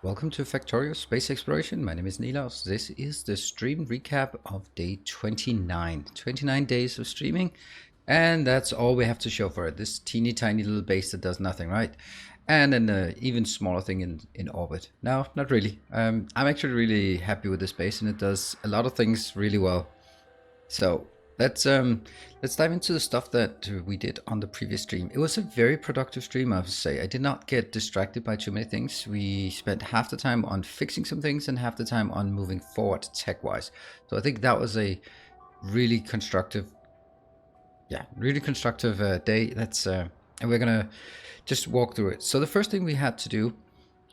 Welcome to Factorio Space Exploration. My name is Nilaus. This is the stream recap of day 29. 29 days of streaming, and that's all we have to show for it. This teeny tiny little base that does nothing, right? And then an even smaller thing in orbit. No, not really. I'm actually really happy with this base, and it does a lot of things really well. So let's dive into the stuff that we did on the previous stream. It was a very productive stream, I have to say. I did not get distracted by too many things. We spent half the time on fixing some things and half the time on moving forward tech-wise. So I think that was a really constructive, day. That's and we're gonna just walk through it. So the first thing we had to do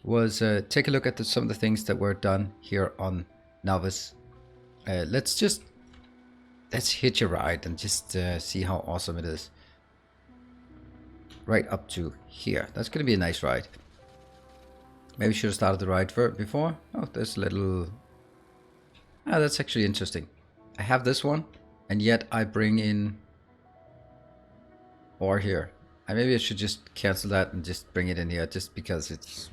was take a look at some of the things that were done here on Novice. Let's hitch a ride and just see how awesome it is. Right up to here. That's going to be a nice ride. Maybe should have started the ride before. Oh, there's a little... Ah, that's actually interesting. I have this one, and yet I bring in... Or here. Maybe I should just cancel that and just bring it in here, just because it's...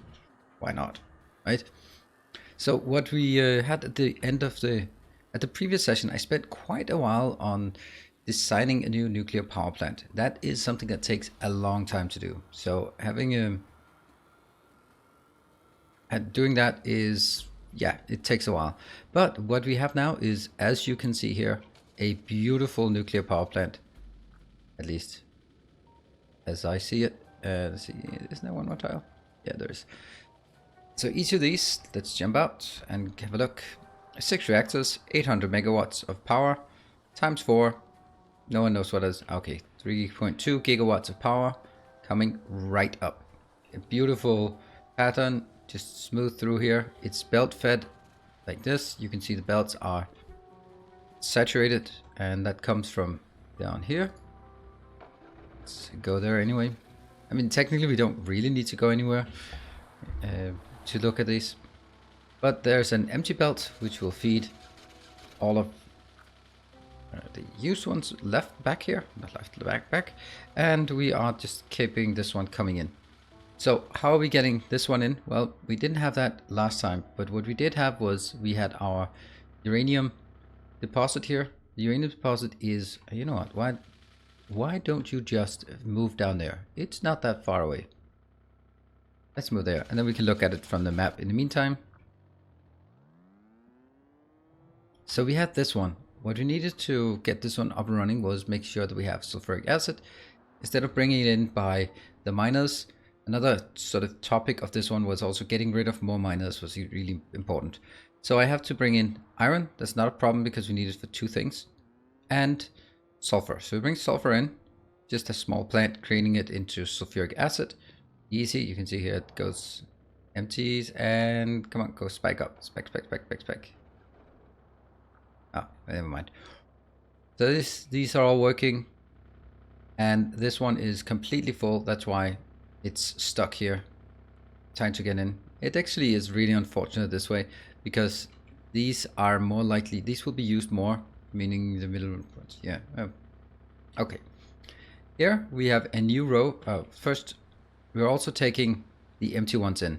Why not? Right? So what we had at the end of the... At the previous session, I spent quite a while on designing a new nuclear power plant. That is something that takes a long time to do. So having doing that is, yeah, it takes a while. But what we have now is, as you can see here, a beautiful nuclear power plant. At least, as I see it. Let's see, isn't there one more tile? Yeah, there is. So each of these, let's jump out and have a look. 6 reactors, 800 megawatts of power, times 4. No one knows what it is. Okay, 3.2 gigawatts of power coming right up. A beautiful pattern, just smooth through here. It's belt fed like this. You can see the belts are saturated, and that comes from down here. Let's go there anyway. I mean, technically we don't really need to go anywhere to look at these. But there's an empty belt which will feed all of the used ones left back here, not left, back, and we are just keeping this one coming in. So how are we getting this one in? Well, we didn't have that last time, but what we did have was we had our uranium deposit here. The uranium deposit is, you know what, why don't you just move down there? It's not that far away. Let's move there, and then we can look at it from the map in the meantime. So we had this one. What we needed to get this one up and running was make sure that we have sulfuric acid instead of bringing it in by the miners. Another sort of topic of this one was also getting rid of more miners was really important. So I have to bring in iron. That's not a problem because we need it for 2 things. And sulfur. So we bring sulfur in, just a small plant, creating it into sulfuric acid. Easy. You can see here it goes empties and come on, go spike up. Spike. Oh, never mind. So these are all working, and this one is completely full. That's why it's stuck here. Time to get in. It actually is really unfortunate this way because these are more likely. These will be used more, meaning the middle ones. Yeah. Okay. Here we have a new row. First, we're also taking the empty ones in.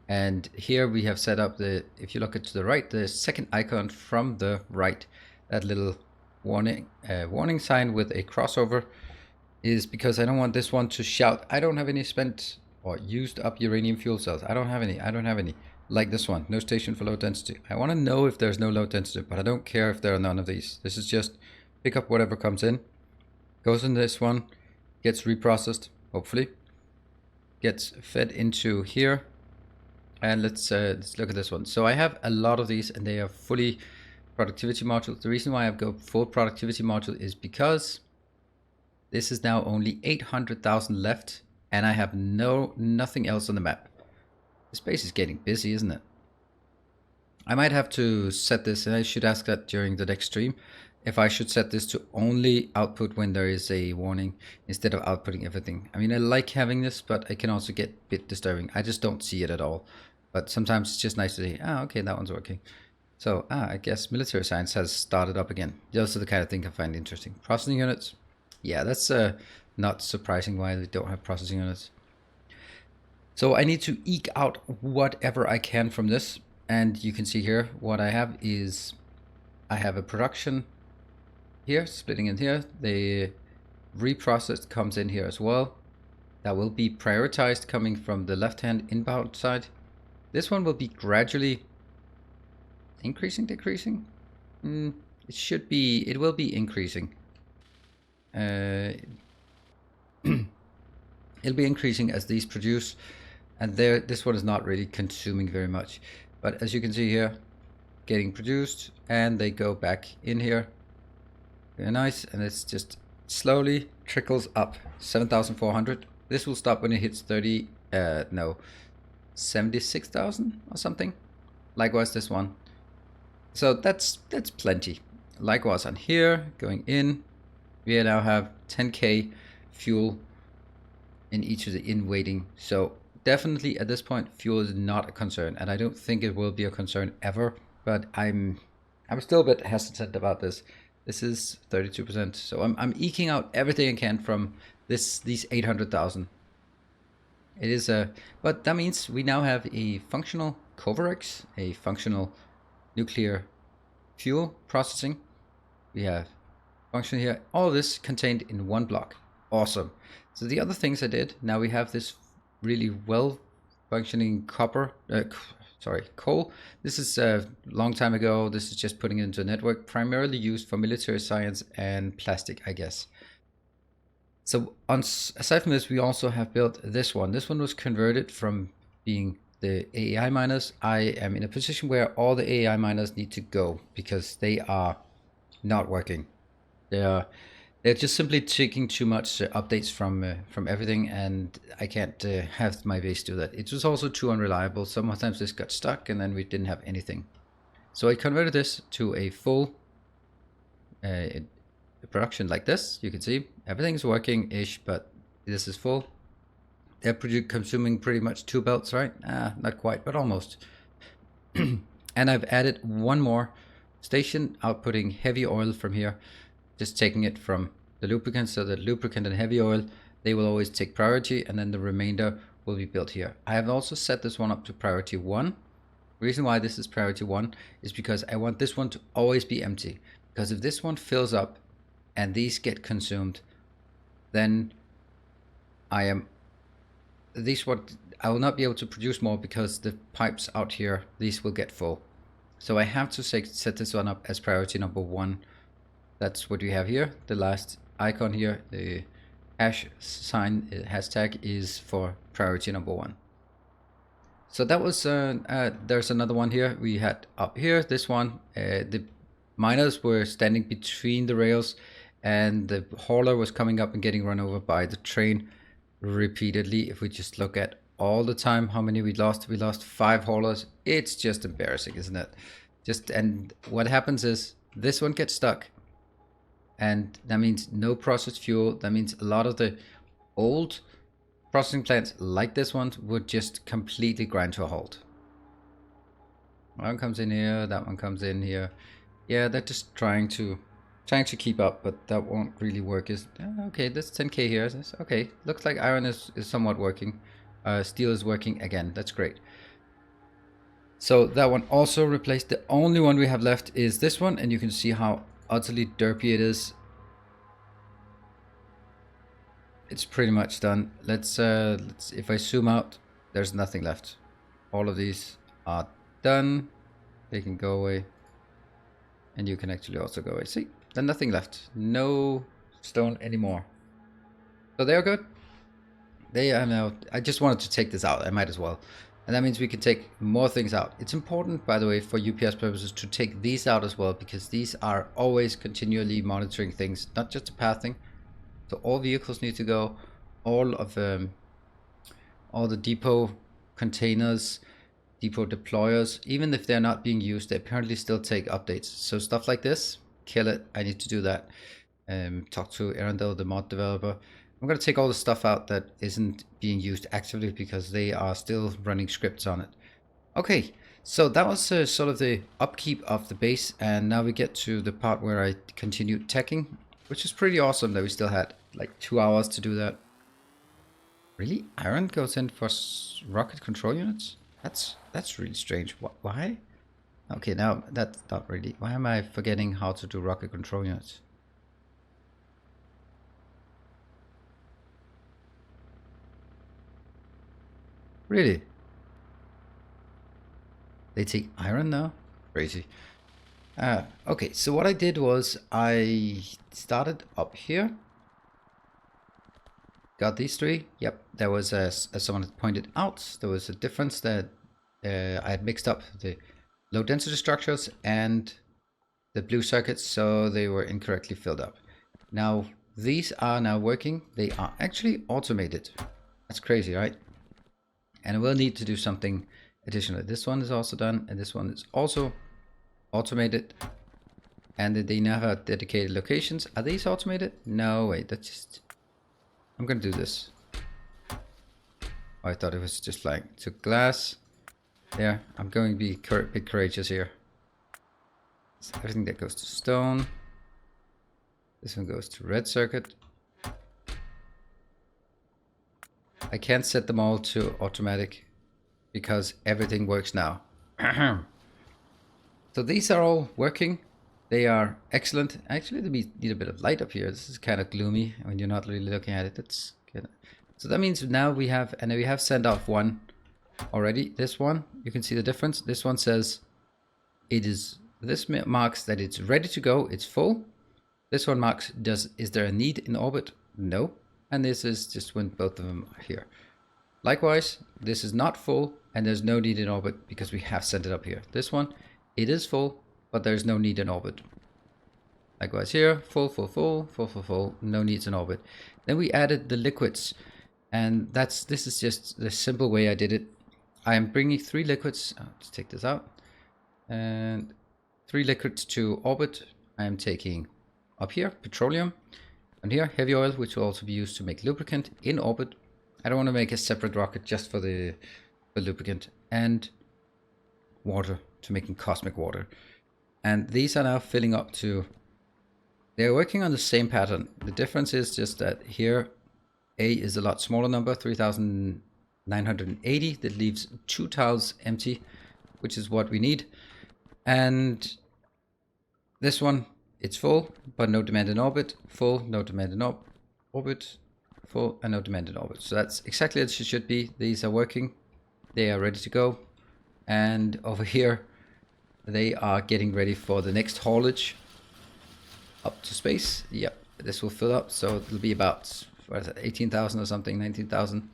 And here we have set up the, if you look at to the right, the second icon from the right, that little warning sign with a crossover is because I don't want this one to shout, I don't have any spent or used up uranium fuel cells. I don't have any. Like this one, no station for low density. I want to know if there's no low density, but I don't care if there are none of these. This is just pick up whatever comes in, goes in this one, gets reprocessed, hopefully, gets fed into here. And let's look at this one. So I have a lot of these, and they are fully productivity modules. The reason why I've got full productivity module is because this is now only 800,000 left, and I have nothing else on the map. The space is getting busy, isn't it? I might have to set this, and I should ask that during the next stream, if I should set this to only output when there is a warning instead of outputting everything. I mean, I like having this, but it can also get a bit disturbing. I just don't see it at all. But sometimes it's just nice to see, okay, that one's working. So, I guess military science has started up again. Those are the kind of thing I find interesting. Processing units. Yeah, that's not surprising why they don't have processing units. So I need to eke out whatever I can from this. And you can see here what I have is I have a production here, splitting in here. The reprocessed comes in here as well. That will be prioritized coming from the left-hand inbound side. This one will be gradually increasing, decreasing. It will be increasing. It'll be increasing as these produce, and this one is not really consuming very much. But as you can see here, getting produced, and they go back in here. Very nice, and it's just slowly trickles up. 7,400. This will stop when it hits 76,000 or something. Likewise this one. So that's plenty. Likewise on here, going in, we now have 10k fuel in each of the in waiting. So definitely at this point, fuel is not a concern, and I don't think it will be a concern ever. But I'm still a bit hesitant about this. This is 32%, so I'm eking out everything I can from these 800,000. It is but that means we now have a functional Covarex, a functional nuclear fuel processing. We have function here. All this contained in one block. Awesome. So the other things I did, now we have this really well functioning coal. This is a long time ago. This is just putting it into a network, primarily used for military science and plastic, I guess. So aside from this, we also have built this one. This one was converted from being the AAI miners. I am in a position where all the AAI miners need to go because they are not working. They're just simply taking too much updates from everything, and I can't have my base do that. It was also too unreliable. Sometimes this got stuck, and then we didn't have anything. So I converted this to a full production like this. You can see everything's working-ish, but this is full. They're consuming pretty much 2 belts, right? Not quite, but almost. And I've added one more station, outputting heavy oil from here. Just taking it from the lubricant, so that lubricant and heavy oil, they will always take priority, and then the remainder will be built here. I have also set this one up to priority 1. The reason why this is priority 1 is because I want this one to always be empty. Because if this one fills up and these get consumed, then I will not be able to produce more because the pipes out here, these will get full. So I have to set this one up as priority number 1. That's what we have here. The last icon here, the hash sign, hashtag, is for priority number 1. So that was, there's another one here. We had up here, this one, the miners were standing between the rails, and the hauler was coming up and getting run over by the train repeatedly. If we just look at all the time, how many we lost 5 haulers. It's just embarrassing, isn't it? And what happens is this one gets stuck, and that means no processed fuel. That means a lot of the old processing plants like this one would just completely grind to a halt. One comes in here, that one comes in here. Yeah, they're just trying to keep up, but that won't really work. Okay, this 10k here. Okay, looks like iron is somewhat working. Steel is working again. That's great. So that one also replaced. The only one we have left is this one, and you can see how utterly derpy it is. It's pretty much done. Let's if I zoom out, there's nothing left. All of these are done. They can go away, and you can actually also go away. See, there's nothing left. No stone anymore. So they are good. They are now. I just wanted to take this out. I might as well. And that means we can take more things out. It's important, by the way, for UPS purposes to take these out as well, because these are always continually monitoring things, not just the pathing. So all vehicles need to go. All the depot containers, depot deployers, even if they're not being used, they apparently still take updates. So stuff like this, kill it. I need to do that. Talk to Earendel, the mod developer. I'm going to take all the stuff out that isn't being used actively because they are still running scripts on it. Okay, so that was sort of the upkeep of the base, and now we get to the part where I continued teching, which is pretty awesome that we still had like 2 hours to do that. Really? Iron goes in for rocket control units? That's really strange. Why? Okay, now that's not really. Why am I forgetting how to do rocket control units? Really? They take iron now? Crazy. Okay, so what I did was I started up here. Got these three. Yep, there was, as someone had pointed out, there was a difference that I had mixed up the low density structures and the blue circuits, so they were incorrectly filled up. Now, these are now working. They are actually automated. That's crazy, right? And we'll need to do something additional. This one is also done, and this one is also automated. And they now have dedicated locations. Are these automated? No, wait, that's just... I'm gonna do this. Oh, I thought it was just like to glass. Yeah, I'm going to be a bit courageous here. So everything that goes to stone. This one goes to red circuit. I can't set them all to automatic because everything works now. So these are all working. They are excellent. Actually, they need a bit of light up here. This is kind of gloomy when you're not really looking at it. That's good. So that means now we have, and we have sent off one already. This one, you can see the difference. This one says it is, this marks that it's ready to go. It's full. This one marks, is there a need in orbit? No. And this is just when both of them are here. Likewise, this is not full and there's no need in orbit because we have sent it up here. This one, it is full, but there's no need in orbit. Likewise here, full, full, full, full, full, full, no needs in orbit. Then we added the liquids, and this is just the simple way I did it. I am bringing 3 liquids, let's take this out, and 3 liquids to orbit. I am taking up here, petroleum, and here, heavy oil, which will also be used to make lubricant in orbit. I don't want to make a separate rocket just for the lubricant, and water, to making cosmic water. And these are now filling up to, they're working on the same pattern. The difference is just that here A is a lot smaller number, 3,980. That leaves 2 tiles empty, which is what we need. And this one, it's full, but no demand in orbit. Full, no demand in orbit. Full, and no demand in orbit. So that's exactly as it should be. These are working. They are ready to go. And over here, they are getting ready for the next haulage up to space. Yep, this will fill up, so it'll be about, what is it, 18,000 or something, 19,000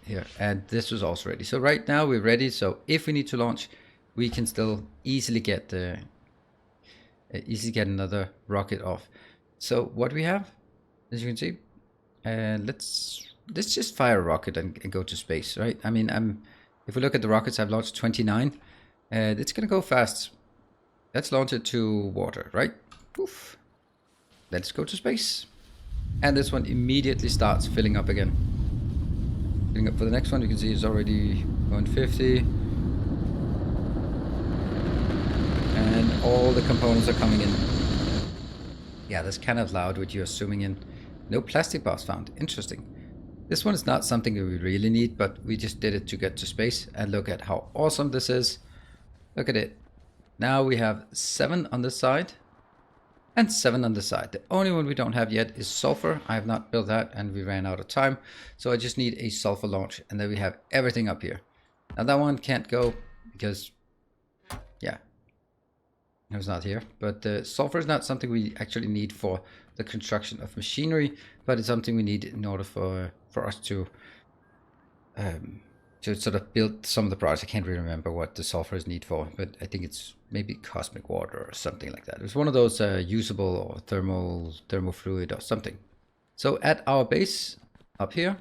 here. And this was also ready. So right now we're ready. So if we need to launch, we can still easily get another rocket off. So what we have, as you can see, let's just fire a rocket and go to space, right? I mean, if we look at the rockets, I've launched 29. It's gonna go fast. Let's launch it to water, right? Oof. Let's go to space. And this one immediately starts filling up again. Filling up for the next one, you can see it's already 150. And all the components are coming in. Yeah, that's kind of loud with you zooming in. No plastic bars found. Interesting. This one is not something that we really need, but we just did it to get to space. And look at how awesome this is. Look at it. Now we have 7 on this side and 7 on the side. The only one we don't have yet is sulfur. I have not built that and we ran out of time. So I just need a sulfur launch and then we have everything up here. Now that one can't go because, yeah, it was not here. But sulfur is not something we actually need for the construction of machinery, but it's something we need in order for us to sort of build some of the products. I can't really remember what the sulfur is needed for, but I think it's maybe cosmic water or something like that. It's one of those usable or thermal fluid or something. So at our base up here,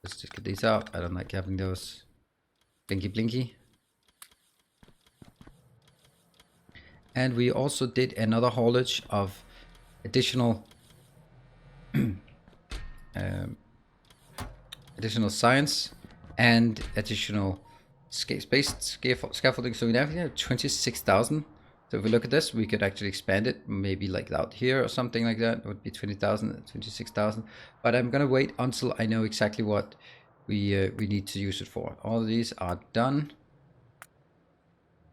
let's just get these out. I don't like having those blinky. And we also did another haulage of additional additional science and additional space scaffolding. So we now have 26,000. So if we look at this, we could actually expand it, maybe like out here or something like that. It would be 20,000, 26,000. But I'm gonna wait until I know exactly what we need to use it for. All of these are done.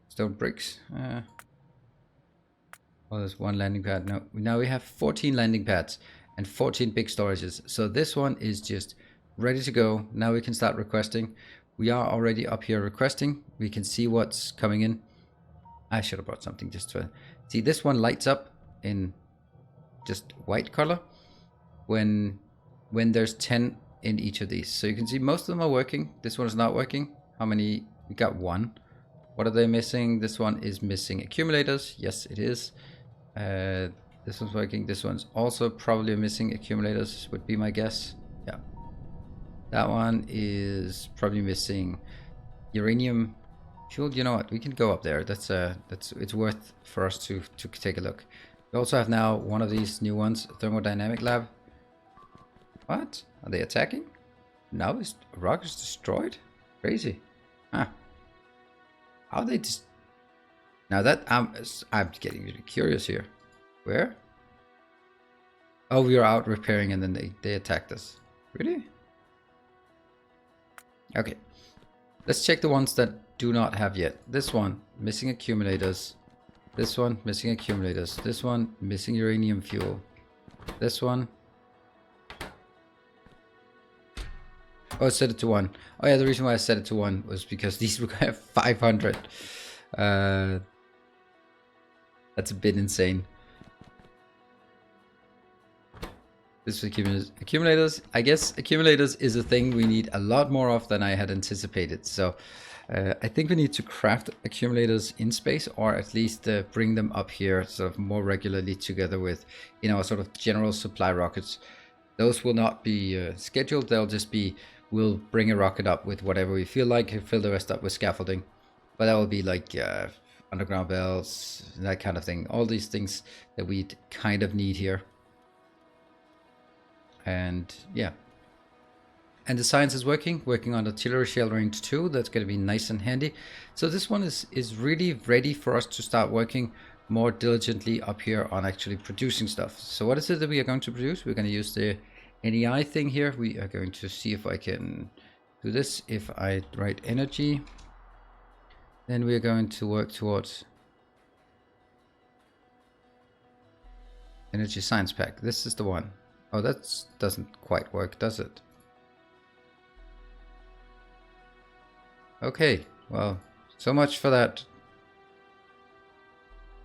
Stone bricks. Oh, there's one landing pad. No, now we have 14 landing pads and 14 big storages. So this one is just ready to go. Now we can start requesting. We are already up here requesting. We can see what's coming in. I should have brought something just to see. This one lights up in just white color when there's 10 in each of these. So you can see most of them are working. This one is not working. How many? We got one. What are they missing? This one is missing accumulators. Yes, it is. This one's working. This one's also probably missing accumulators, would be my guess. Yeah. That one is probably missing uranium fuel. You know what? We can go up there. That's it's worth for us to take a look. We also have now one of these new ones, thermodynamic lab. What? Are they attacking? Now this rock is destroyed? Crazy. Huh. How they just... Now that I'm getting really curious here. Where? Oh, we were out repairing and then they attacked us. Really? Okay. Let's check the ones that do not have yet. This one, missing accumulators. This one, missing accumulators. This one, missing uranium fuel. This one. Oh, I set it to 1. Oh yeah, the reason why I set it to 1 was because these require 500. That's a bit insane. This is accumulators. I guess accumulators is a thing we need a lot more of than I had anticipated. So I think we need to craft accumulators in space, or at least bring them up here sort of more regularly together with, you know, sort of general supply rockets. Those will not be scheduled. They'll just be, we'll bring a rocket up with whatever we feel like and fill the rest up with scaffolding. But that will be like underground belts, that kind of thing. All these things that we kind of need here. And yeah. And the science is working on artillery shell range 2. That's going to be nice and handy. So this one is really ready for us to start working more diligently up here on actually producing stuff. So what is it that we are going to produce? We're going to use the NEI thing here. We are going to see if I can do this. If I write energy, then we are going to work towards energy science pack. This is the one. Oh, that doesn't quite work, does it? Okay, well, so much for that.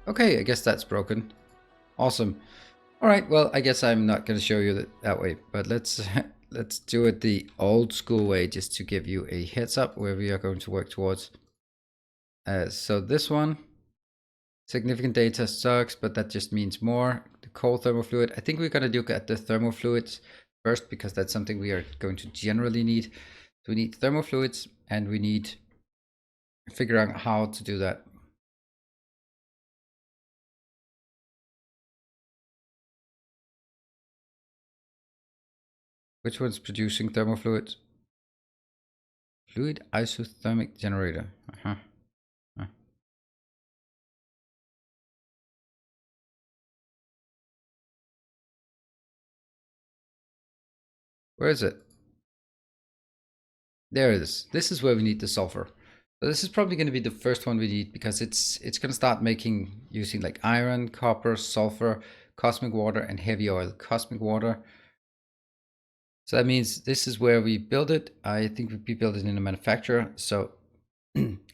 Okay, I guess that's broken. Awesome. All right, well, I guess I'm not going to show you that way, but let's let's do it the old school way, just to give you a heads up where we are going to work towards. So this one, significant data sucks, but that just means more. The cold thermofluid, I think we're going to look at the thermofluids first, because that's something we are going to generally need. So we need thermofluids, and we need to figure out how to do that. Which one's producing thermofluids? Fluid isothermic generator. Where is it? There it is. This is where we need the sulfur. So this is probably going to be the first one we need, because it's going to start using like iron, copper, sulfur, cosmic water, and heavy oil. Cosmic water. So that means this is where we build it. I think we build it in a manufacturer. So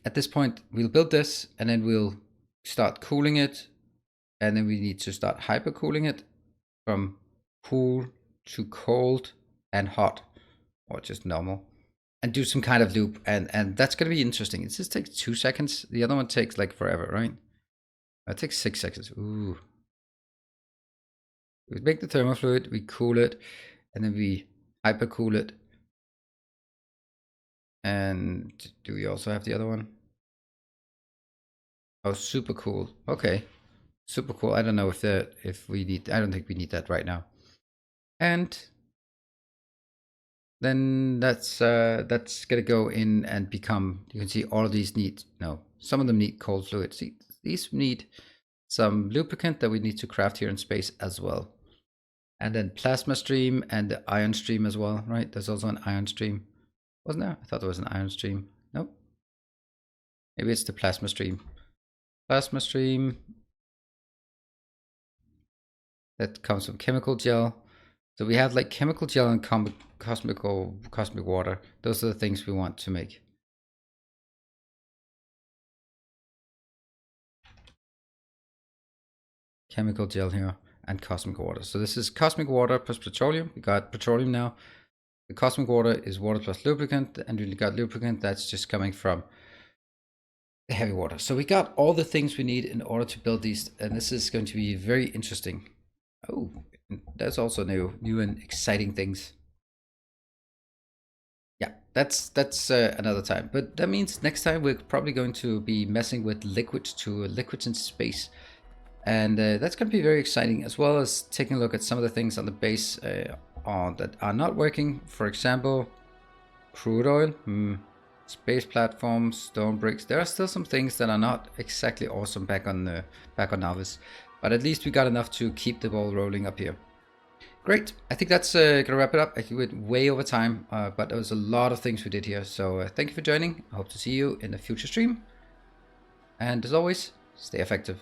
at this point, we'll build this, and then we'll start cooling it. And then we need to start hypercooling it from cool to cold and hot, or just normal, and do some kind of loop. And that's going to be interesting. It just takes 2 seconds. The other one takes like forever, right? It takes 6 seconds. Ooh. We make the thermofluid, we cool it, and then we hypercool it. And do we also have the other one? Oh, super cool. Okay. Super cool. I don't know if we need, I don't think we need that right now. And then that's gonna go in and become, you can see all of these need, no, some of them need cold fluid. See, these need some lubricant that we need to craft here in space as well. And then plasma stream and the ion stream as well, right? There's also an ion stream. Wasn't there? I thought there was an ion stream. Nope. Maybe it's the plasma stream. Plasma stream. That comes from chemical gel. So we have like chemical gel and cosmic water. Those are the things we want to make. Chemical gel here and cosmic water. So this is cosmic water plus petroleum. We got petroleum now. The cosmic water is water plus lubricant, and we got lubricant that's just coming from the heavy water. So we got all the things we need in order to build these, and this is going to be very interesting. Oh, there's also new and exciting things. Yeah, that's another time. But that means next time we're probably going to be messing with liquids in space. And that's going to be very exciting, as well as taking a look at some of the things on the base that are not working. For example, crude oil, space platforms, stone bricks. There are still some things that are not exactly awesome back on Navis, but at least we got enough to keep the ball rolling up here. Great. I think that's gonna wrap it up. I went way over time, but there was a lot of things we did here. So thank you for joining. I hope to see you in a future stream. And as always, stay effective.